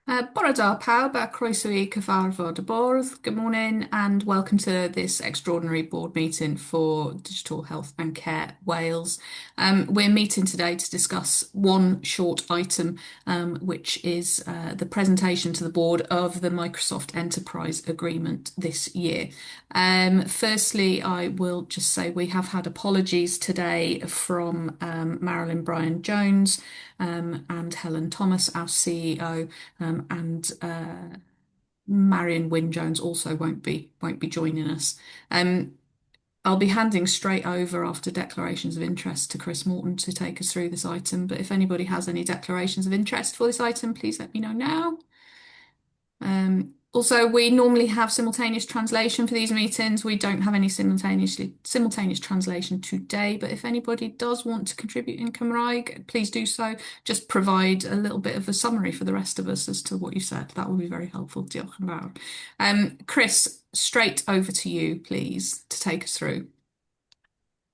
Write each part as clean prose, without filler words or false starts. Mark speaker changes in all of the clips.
Speaker 1: Bore da pawb a croeso I Cyfarfod y Bwrdd. Good morning and welcome to this extraordinary board meeting for Digital Health and Care Wales. We're meeting today to discuss one short item, which is the presentation to the board of the Microsoft Enterprise Agreement this year. Firstly, I will just say we have had apologies today from Marilyn Bryan Jones and Helen Thomas, our CEO, and Marion Wynne Jones also won't be joining us. I'll be handing straight over after declarations of interest to Chris Morton to take us through this item. But if anybody has any declarations of interest for this item, please let me know now. Also, we normally have simultaneous translation for these meetings. We don't have any simultaneous translation today, but if anybody does want to contribute in Cymraeg, please do so. Just provide a little bit of a summary for the rest of us as to what you said. That would be very helpful. Diolch yn fawr. Chris, straight over to you, please, to take us through.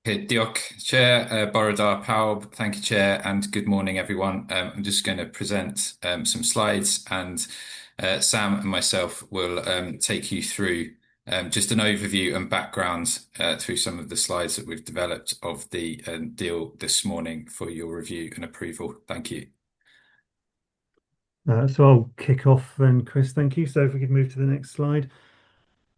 Speaker 2: Okay, diolch, Chair, Bwrdd pawb. Thank you, Chair, and good morning, everyone. I'm just going to present some slides, and Sam and myself will take you through just an overview and background through some of the slides that we've developed of the deal this morning for your review and approval. Thank you.
Speaker 3: So I'll kick off then, Chris. Thank you. So if we could move to the next slide.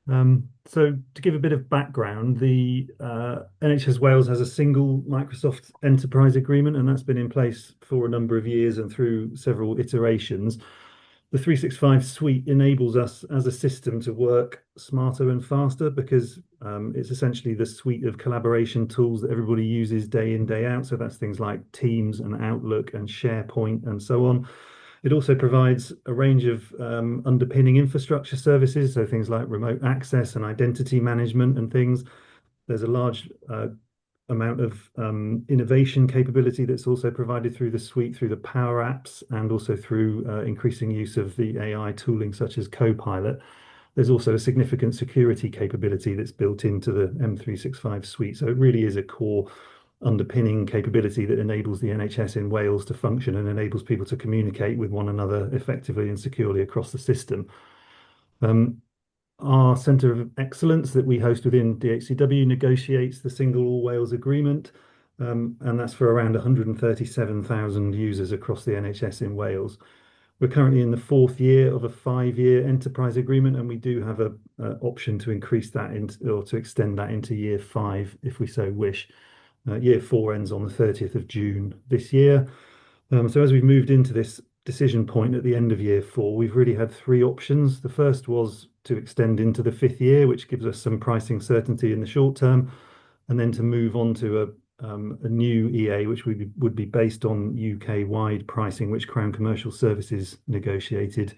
Speaker 3: So to give a bit of background, the NHS Wales has a single Microsoft Enterprise Agreement, and that's been in place for a number of years and through several iterations. The 365 suite enables us as a system to work smarter and faster because it's essentially the suite of collaboration tools that everybody uses day in, day out. So that's things like Teams and Outlook and SharePoint and so on. It also provides a range of underpinning infrastructure services, so things like remote access and identity management and things. There's a large amount of innovation capability that's also provided through the suite, through the Power Apps, and also through increasing use of the AI tooling such as Copilot. There's also a significant security capability that's built into the M365 suite. So it really is a core underpinning capability that enables the NHS in Wales to function and enables people to communicate with one another effectively and securely across the system. Our Centre of Excellence that we host within DHCW negotiates the Single All Wales Agreement, and that's for around 137,000 users across the NHS in Wales. We're currently in the fourth year of a 5-year enterprise agreement, and we do have an option to increase that or to extend that into year 5 if we so wish. Year 4 ends on the 30th of June this year. So as we've moved into this decision point at the end of year 4, we've really had 3 options. The first was to extend into the 5th year, which gives us some pricing certainty in the short term, and then to move on to a new EA, which would be based on UK-wide pricing, which Crown Commercial Services negotiated,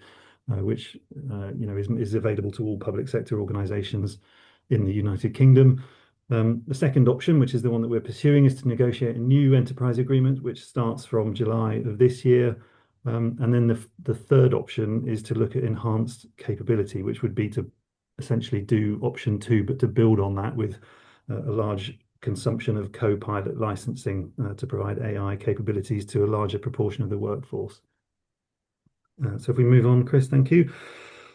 Speaker 3: which is available to all public sector organisations in the United Kingdom. The second option, which is the one that we're pursuing, is to negotiate a new enterprise agreement, which starts from July of this year. And then the third option is to look at enhanced capability, which would be to essentially do option 2, but to build on that with a large consumption of Copilot licensing to provide AI capabilities to a larger proportion of the workforce. So if we move on, Chris, thank you.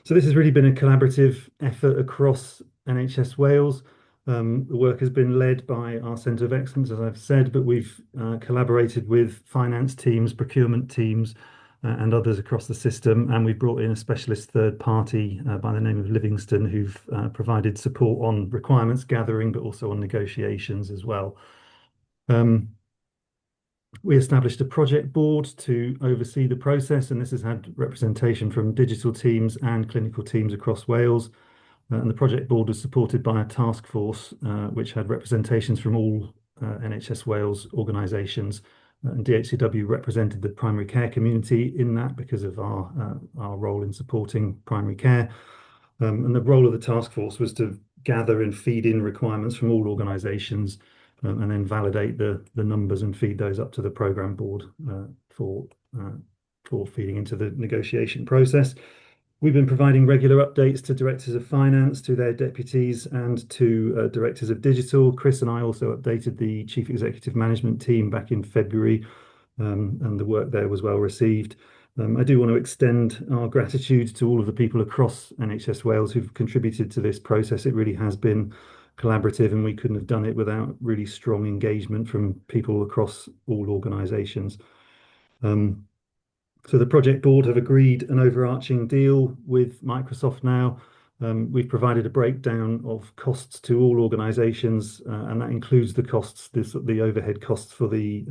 Speaker 3: So this has really been a collaborative effort across NHS Wales. The work has been led by our Centre of Excellence, as I've said, but we've collaborated with finance teams, procurement teams, and others across the system. And we've brought in a specialist third party by the name of Livingston, who've provided support on requirements gathering, but also on negotiations as well. We established a project board to oversee the process, and this has had representation from digital teams and clinical teams across Wales. And the project board was supported by a task force, which had representations from all NHS Wales organisations. And DHCW represented the primary care community in that because of our role in supporting primary care. And the role of the task force was to gather and feed in requirements from all organisations and then validate the numbers and feed those up to the programme board for feeding into the negotiation process. We've been providing regular updates to directors of finance, to their deputies, and to directors of digital. Chris and I also updated the chief executive management team back in February, and the work there was well received. I do want to extend our gratitude to all of the people across NHS Wales who've contributed to this process. It really has been collaborative, and we couldn't have done it without really strong engagement from people across all organisations. So the project board have agreed an overarching deal with Microsoft now. We've provided a breakdown of costs to all organisations, and that includes the costs, the overhead costs for the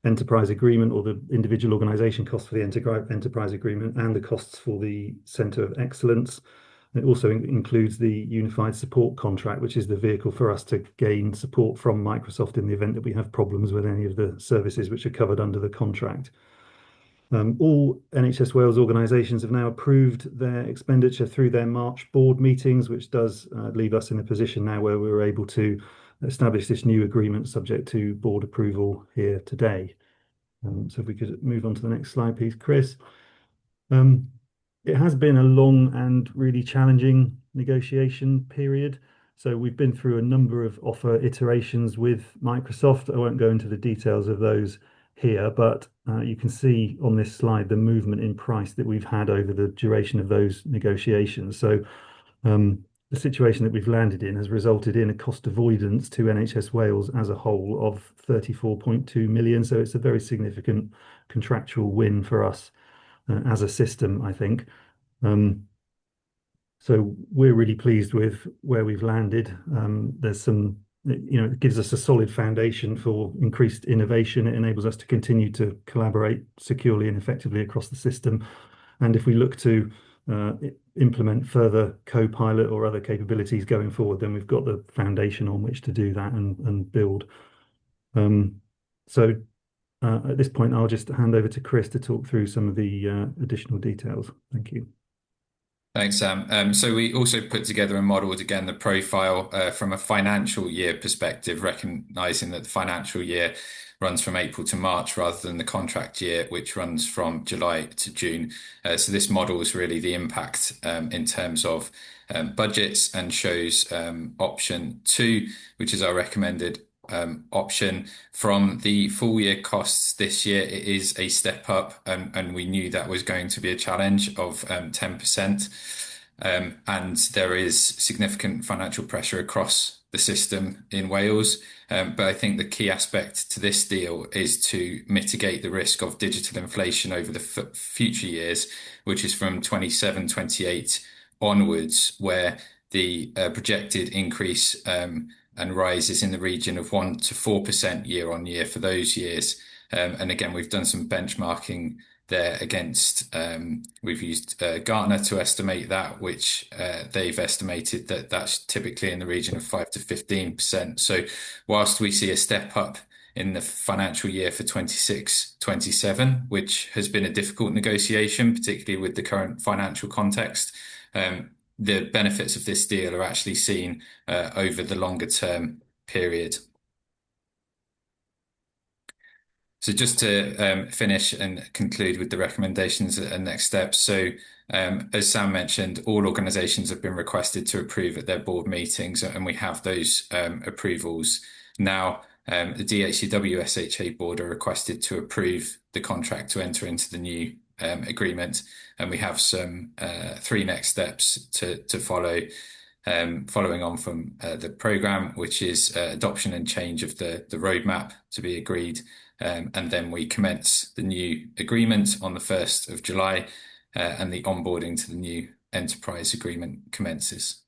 Speaker 3: enterprise agreement, or the individual organisation costs for the enterprise agreement, and the costs for the Centre of Excellence. It also includes the Unified Support Contract, which is the vehicle for us to gain support from Microsoft in the event that we have problems with any of the services which are covered under the contract. All NHS Wales organisations have now approved their expenditure through their March board meetings, which does leave us in a position now where we're able to establish this new agreement subject to board approval here today. So if we could move on to the next slide, please, Chris. It has been a long and really challenging negotiation period. So we've been through a number of offer iterations with Microsoft. I won't go into the details of those here, but you can see on this slide the movement in price that we've had over the duration of those negotiations. So the situation that we've landed in has resulted in a cost avoidance to NHS Wales as a whole of 34.2 million. So it's a very significant contractual win for us as a system, I think. So we're really pleased with where we've landed. There's some, it gives us a solid foundation for increased innovation. It enables us to continue to collaborate securely and effectively across the system. And if we look to implement further co-pilot or other capabilities going forward, then we've got the foundation on which to do that and build. So at this point, I'll just hand over to Chris to talk through some of the additional details. Thank you.
Speaker 2: Thanks, Sam. So we also put together and modelled again the profile from a financial year perspective, recognising that the financial year runs from April to March rather than the contract year, which runs from July to June. So this models really the impact in terms of budgets, and shows option 2, which is our recommended option. From the full year costs this year, it is a step up, and we knew that was going to be a challenge of 10%. And there is significant financial pressure across the system in Wales. But I think the key aspect to this deal is to mitigate the risk of digital inflation over the future years, which is from 27, 28 onwards, where the projected increase and rise is in the region of 1 to 4% year on year for those years. And again, we've done some benchmarking there against, we've used Gartner to estimate that, which they've estimated that that's typically in the region of 5 to 15%. So whilst we see a step up in the financial year for 26-27, which has been a difficult negotiation, particularly with the current financial context, the benefits of this deal are actually seen over the longer term period. So just to finish and conclude with the recommendations and next steps. So as Sam mentioned, all organisations have been requested to approve at their board meetings, and we have those approvals now. The DHCW SHA board are requested to approve the contract to enter into the new agreement, and we have some 3 next steps to follow, following on from the programme, which is adoption and change of the roadmap to be agreed, and then we commence the new agreement on the 1st of July, and the onboarding to the new enterprise agreement commences.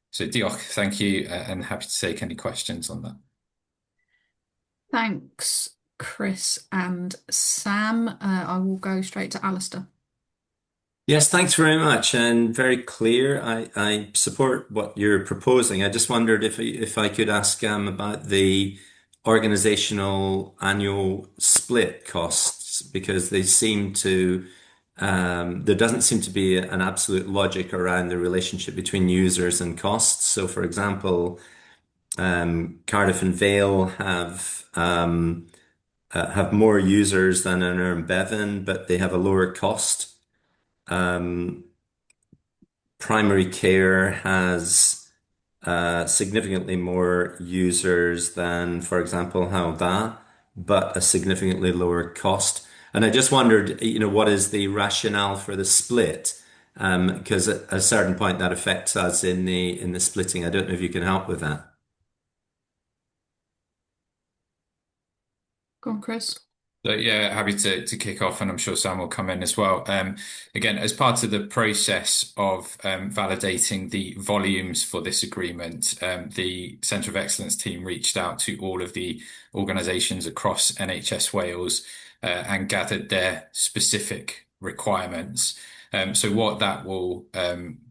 Speaker 2: So Diolch, thank you, and happy to take any questions on that.
Speaker 1: Thanks, Chris and Sam. I will go straight to Alistair.
Speaker 4: Yes, thanks very much, and very clear. I support what you're proposing. I just wondered if I could ask about the organizational annual split costs, because they seem to there doesn't seem to be an absolute logic around the relationship between users and costs. So, for example, Cardiff and Vale have more users than an Bevan, but they have a lower cost. Primary care has significantly more users than, for example, Hywel Dda, but a significantly lower cost. And I just wondered, what is the rationale for the split? Because at a certain point that affects us in the splitting. I don't know if you can help with that.
Speaker 1: Go on, Chris.
Speaker 2: So yeah, happy to kick off, and I'm sure Sam will come in as well. Again, as part of the process of validating the volumes for this agreement, the Centre of Excellence team reached out to all of the organisations across NHS Wales and gathered their specific requirements. So what that will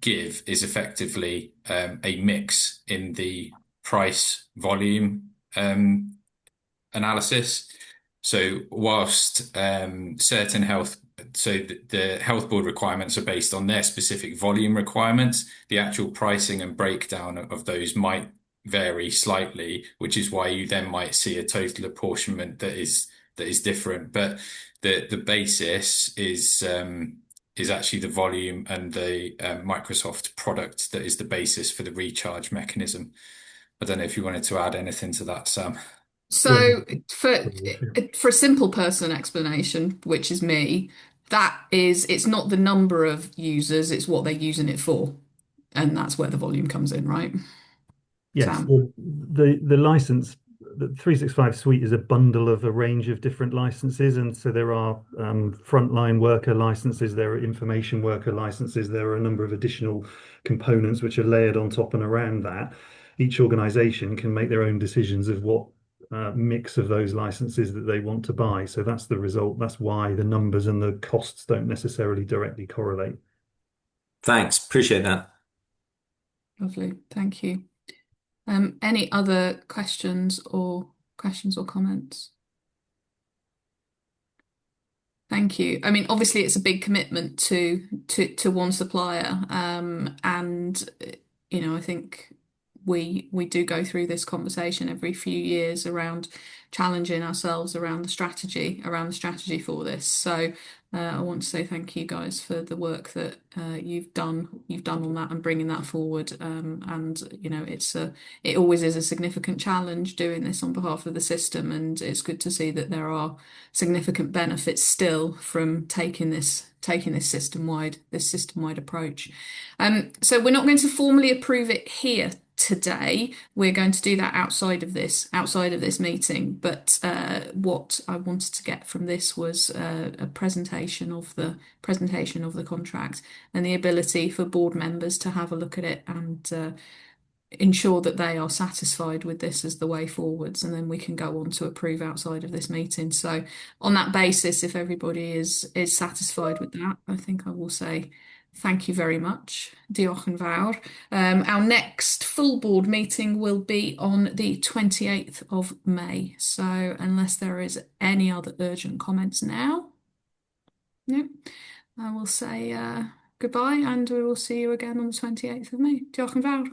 Speaker 2: give is effectively a mix in the price volume analysis. So whilst certain the health board requirements are based on their specific volume requirements, the actual pricing and breakdown of those might vary slightly, which is why you then might see a total apportionment that is different. But the basis is actually the volume and the Microsoft product that is the basis for the recharge mechanism. I don't know if you wanted to add anything to that, Sam.
Speaker 1: So
Speaker 3: Yeah.
Speaker 1: for a simple person explanation, which is me, it's not the number of users, it's what they're using it for. And that's where the volume comes in, right?
Speaker 3: Yes,
Speaker 1: Sam.
Speaker 3: the license, the 365 suite is a bundle of a range of different licenses, and so there are frontline worker licenses, there are information worker licenses, there are a number of additional components which are layered on top and around that. Each organization can make their own decisions of what mix of those licenses that they want to buy. So that's the result. That's why the numbers and the costs don't necessarily directly correlate.
Speaker 4: Thanks. Appreciate that.
Speaker 1: Lovely. Thank you. Any other questions or comments? Thank you. I mean, obviously, it's a big commitment to one supplier, and I think we do go through this conversation every few years around challenging ourselves around the strategy for this. So I want to say thank you guys for the work that you've done on that and bringing that forward. And it always is a significant challenge doing this on behalf of the system, and it's good to see that there are significant benefits still from taking this system-wide approach. So we're not going to formally approve it here today. We're going to do that outside of this meeting. But what I wanted to get from this was a presentation of the contract and the ability for board members to have a look at it and ensure that they are satisfied with this as the way forwards, and then we can go on to approve outside of this meeting. So on that basis, if everybody is satisfied with that, I think I will say thank you very much. Diolch yn fawr. Our next full board meeting will be on the 28th of May. So unless there is any other urgent comments now, no, I will say goodbye, and we will see you again on the 28th of May. Diolch yn fawr.